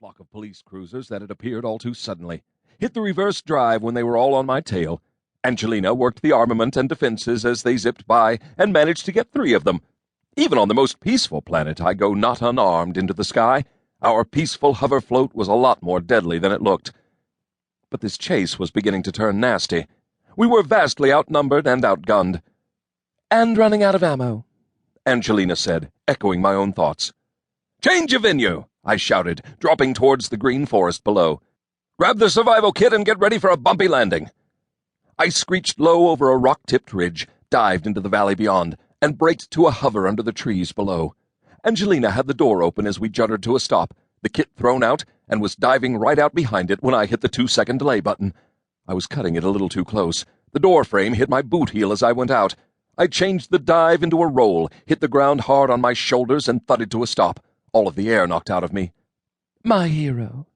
flock of police cruisers that had appeared all too suddenly. Hit the reverse drive when they were all on my tail. Angelina worked the armament and defenses as they zipped by and managed to get 3 of them. Even on the most peaceful planet, I go not unarmed into the sky. Our peaceful hover float was a lot more deadly than it looked. But this chase was beginning to turn nasty. We were vastly outnumbered and outgunned. "And running out of ammo," Angelina said, echoing my own thoughts. "Change of venue," I shouted, dropping towards the green forest below. "Grab the survival kit and get ready for a bumpy landing." I screeched low over a rock-tipped ridge, dived into the valley beyond, and braked to a hover under the trees below. Angelina had the door open as we juddered to a stop, the kit thrown out, and was diving right out behind it when I hit the 2-second delay button. I was cutting it a little too close. The door frame hit my boot heel as I went out. I changed the dive into a roll, hit the ground hard on my shoulders, and thudded to a stop, all of the air knocked out of me. "My hero,"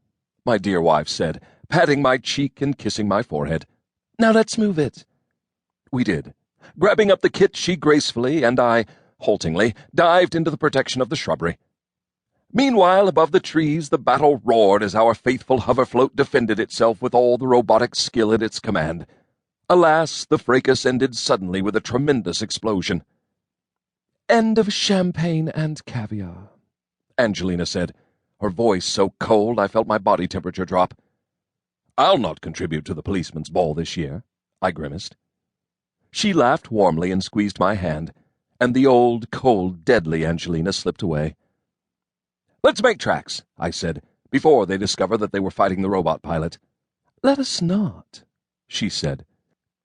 my dear wife said, patting my cheek and kissing my forehead. "Now let's move it." We did. Grabbing up the kit, she gracefully, and I, haltingly, dived into the protection of the shrubbery. Meanwhile, above the trees, the battle roared as our faithful hoverfloat defended itself with all the robotic skill at its command. Alas, the fracas ended suddenly with a tremendous explosion. "End of champagne and caviar," Angelina said, her voice so cold I felt my body temperature drop. "I'll not contribute to the policeman's ball this year," I grimaced. She laughed warmly and squeezed my hand, and the old, cold, deadly Angelina slipped away. "Let's make tracks," I said, before they discovered that they were fighting the robot pilot. "Let us not," she said.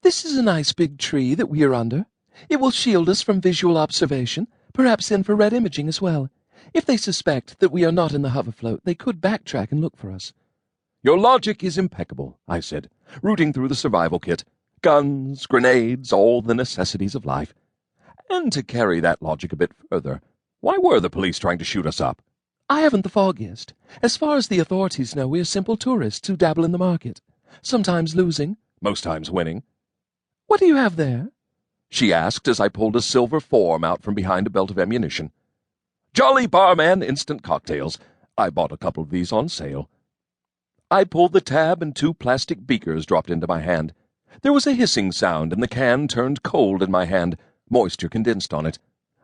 "This is a nice big tree that we are under. It will shield us from visual observation, perhaps infrared imaging as well. If they suspect that we are not in the hoverfloat, they could backtrack and look for us." "Your logic is impeccable," I said, rooting through the survival kit. Guns, grenades, all the necessities of life. And to carry that logic a bit further, why were the police trying to shoot us up? "I haven't the foggiest. As far as the authorities know, we are simple tourists who dabble in the market, sometimes losing, Most times winning. "What do you have there?" she asked as I pulled a silver form out from behind a belt of ammunition. "Jolly Barman instant cocktails. I bought a couple of these on sale." I pulled the tab and 2 plastic beakers dropped into my hand. There was a hissing sound and the can turned cold in my hand, moisture condensed on it.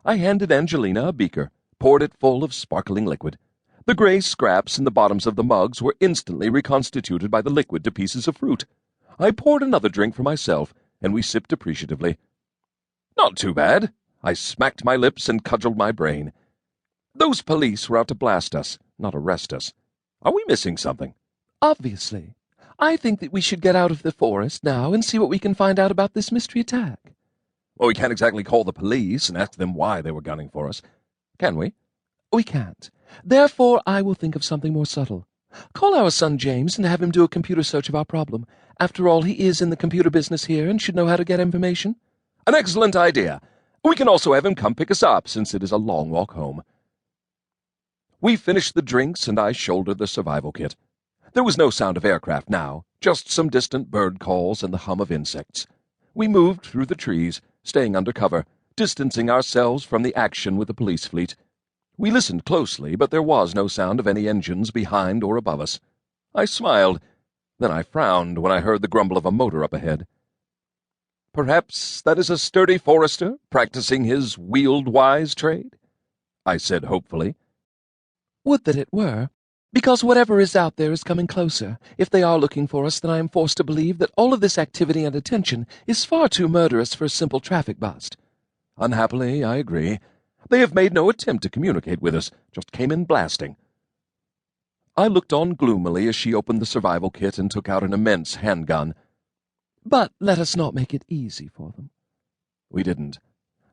I handed Angelina a beaker, poured it full of sparkling liquid. The gray scraps in the bottoms of the mugs were instantly reconstituted by the liquid to pieces of fruit. I poured another drink for myself, and we sipped appreciatively. "Not too bad." I smacked my lips and cudgeled my brain. "Those police were out to blast us, not arrest us. Are we missing something?" "Obviously. I think that we should get out of the forest now and see what we can find out about this mystery attack." "Well, we can't exactly call the police and ask them why they were gunning for us, can we?" "We can't. Therefore, I will think of something more subtle. Call our son James and have him do a computer search of our problem. After all, he is in the computer business here and should know how to get information." "An excellent idea. We can also have him come pick us up, since it is a long walk home." We finished the drinks, and I shouldered the survival kit. There was no sound of aircraft now, just some distant bird calls and the hum of insects. We moved through the trees, staying under cover, distancing ourselves from the action with the police fleet. We listened closely, but there was no sound of any engines behind or above us. I smiled. Then I frowned when I heard the grumble of a motor up ahead. "Perhaps that is a sturdy forester practicing his wheeled-wise trade?" I said hopefully. "Would that it were. Because whatever is out there is coming closer. If they are looking for us, then I am forced to believe that all of this activity and attention is far too murderous for a simple traffic bust." "Unhappily, I agree. They have made no attempt to communicate with us, just came in blasting." I looked on gloomily as she opened the survival kit and took out an immense handgun. "But let us not make it easy for them." We didn't.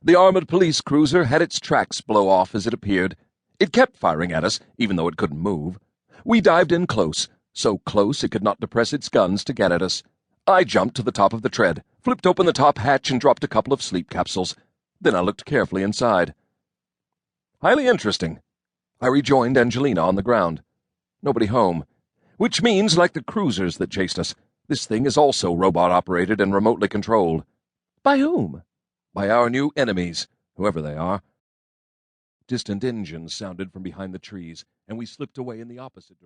The armored police cruiser had its tracks blow off as it appeared. It kept firing at us, even though it couldn't move. We dived in close, so close it could not depress its guns to get at us. I jumped to the top of the tread, flipped open the top hatch, and dropped a couple of sleep capsules. Then I looked carefully inside. "Highly interesting." I rejoined Angelina on the ground. Nobody home. Which means, like the cruisers that chased us, this thing is also robot-operated and remotely controlled. "By whom?" "By our new enemies, whoever they are." Distant engines sounded from behind the trees, and we slipped away in the opposite direction.